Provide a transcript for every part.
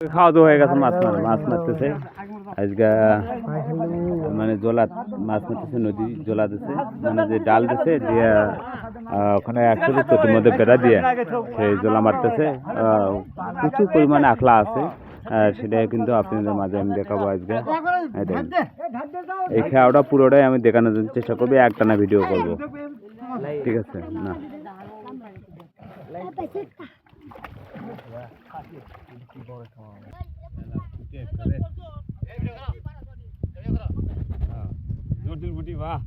খাওয়া দাওয়া হয়ে গেছে, মাছ মারতেছে আজকে, মানে জোলা মাছ মারতেছে, নদী জোলা দিছে, মানে যে ডাল দিছে দিয়ে ওখানে একশো চতুর মধ্যে বেড়া দিয়ে সেই জোলা মারতেছে। প্রচুর পরিমাণে আখলা আছে, সেটা কিন্তু আপনাদের মাঝে আমি দেখাবো আজকে। এই খেয়াটা পুরোটাই আমি দেখানোর জন্য চেষ্টা করবো, একটানা ভিডিও করব, ঠিক আছে না? জটিল বুটি বাহ,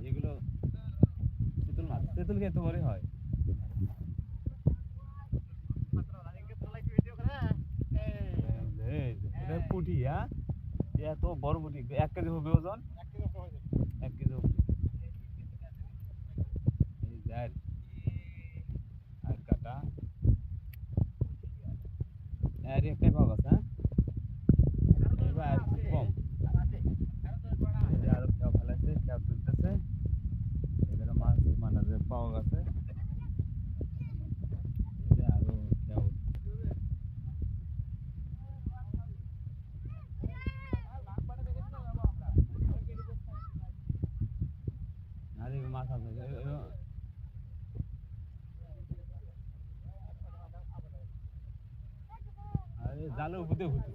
এগুলো তেঁতুল মাছ, তেঁতুল খেতে বড় হয়। পুটি, হ্যাঁ এত বড় পুটি, 1 কেজি হবে ওজন, 1 কেজি হবে। আর কাটা আর একটাই ভাগ আছে, হ্যাঁ কম আরো খেয়া ফেলাইছে, খেয়া তুলতেছে, এখানে মাছ মানে যে পাওয়া গেছে, আরো খেয়া আর মাছ আছে জালের উপর দিয়ে ঘুরতে